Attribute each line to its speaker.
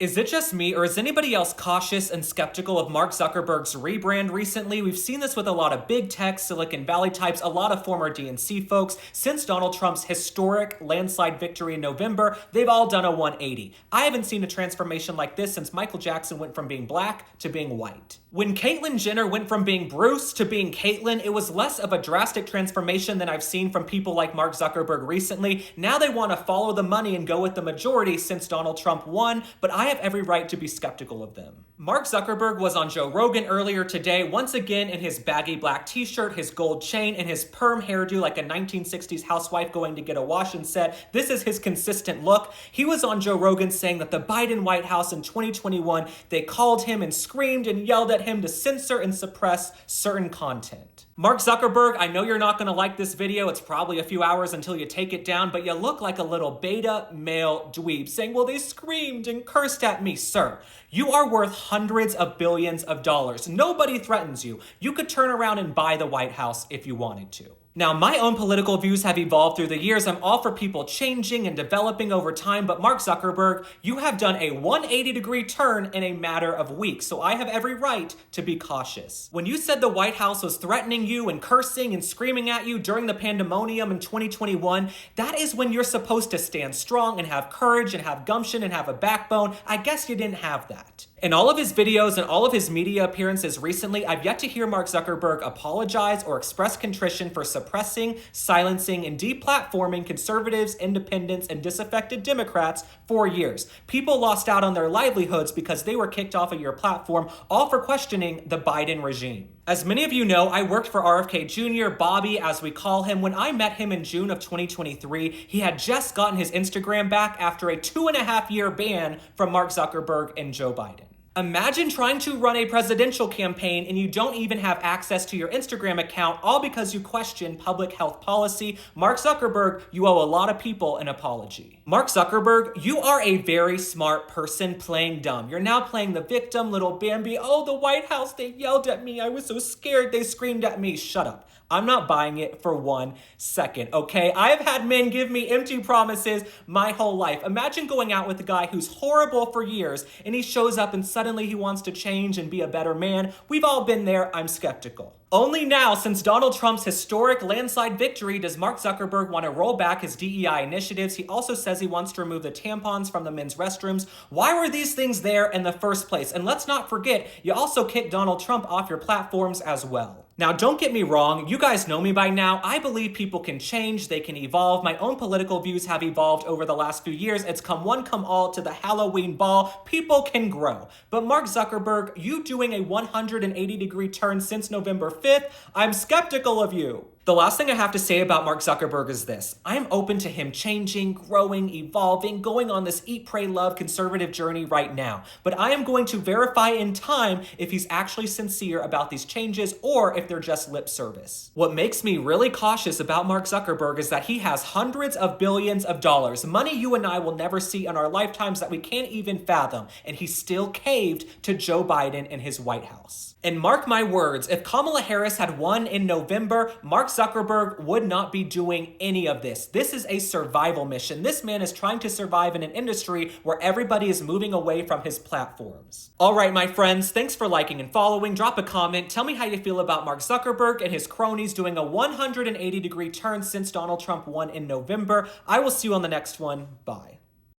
Speaker 1: Is it just me, or is anybody else cautious and skeptical of Mark Zuckerberg's rebrand recently? We've seen this with a lot of big tech, Silicon Valley types, a lot of former DNC folks. Since Donald Trump's historic landslide victory in November, they've all done a 180. I haven't seen a transformation like this since Michael Jackson went from being black to being white. When Caitlyn Jenner went from being Bruce to being Caitlyn, it was less of a drastic transformation than I've seen from people like Mark Zuckerberg recently. Now they want to follow the money and go with the majority since Donald Trump won, but I have every right to be skeptical of them. Mark Zuckerberg was on Joe Rogan earlier today, once again in his baggy black t-shirt, his gold chain, and his perm hairdo like a 1960s housewife going to get a wash, and said this is his consistent look. He was on Joe Rogan saying that the Biden White House in 2021, they called him and screamed and yelled at him to censor and suppress certain content. Mark Zuckerberg, I know you're not going to like this video. It's probably a few hours until you take it down, but you look like a little beta male dweeb saying, well, they screamed and cursed at me. Sir, you are worth hundreds of billions of dollars. Nobody threatens you. You could turn around and buy the White House if you wanted to. Now, my own political views have evolved through the years. I'm all for people changing and developing over time, but Mark Zuckerberg, you have done a 180-degree turn in a matter of weeks, so I have every right to be cautious. When you said the White House was threatening you and cursing and screaming at you during the pandemonium in 2021, that is when you're supposed to stand strong and have courage and have gumption and have a backbone. I guess you didn't have that. In all of his videos and all of his media appearances recently, I've yet to hear Mark Zuckerberg apologize or express contrition for suppressing, silencing, and deplatforming conservatives, independents, and disaffected Democrats for years. People lost out on their livelihoods because they were kicked off of your platform, all for questioning the Biden regime. As many of you know, I worked for RFK Jr., Bobby, as we call him. When I met him in June of 2023, he had just gotten his Instagram back after a 2.5-year ban from Mark Zuckerberg and Joe Biden. Imagine trying to run a presidential campaign and you don't even have access to your Instagram account, all because you question public health policy. Mark Zuckerberg, you owe a lot of people an apology. Mark Zuckerberg, you are a very smart person playing dumb. You're now playing the victim, little Bambi. Oh, the White House, they yelled at me. I was so scared. They screamed at me. Shut up. I'm not buying it for 1 second, okay? I have had men give me empty promises my whole life. Imagine going out with a guy who's horrible for years and he shows up and suddenly he wants to change and be a better man. We've all been there. I'm skeptical. Only now, since Donald Trump's historic landslide victory, does Mark Zuckerberg want to roll back his DEI initiatives. He also says he wants to remove the tampons from the men's restrooms. Why were these things there in the first place? And let's not forget, you also kicked Donald Trump off your platforms as well. Now, don't get me wrong, you guys know me by now. I believe people can change, they can evolve. My own political views have evolved over the last few years. It's come one, come all to the Halloween ball. People can grow. But Mark Zuckerberg, you doing a 180-degree turn since November 5th, I'm skeptical of you. The last thing I have to say about Mark Zuckerberg is this. I'm open to him changing, growing, evolving, going on this eat, pray, love conservative journey right now. But I am going to verify in time if he's actually sincere about these changes or if they're just lip service. What makes me really cautious about Mark Zuckerberg is that he has hundreds of billions of dollars, money you and I will never see in our lifetimes that we can't even fathom, and he still caved to Joe Biden in his White House. And mark my words, if Kamala Harris had won in November, Mark Zuckerberg would not be doing any of this. This is a survival mission. This man is trying to survive in an industry where everybody is moving away from his platforms. All right, my friends, thanks for liking and following. Drop a comment. Tell me how you feel about Mark Zuckerberg and his cronies doing a 180-degree turn since Donald Trump won in November. I will see you on the next one. Bye.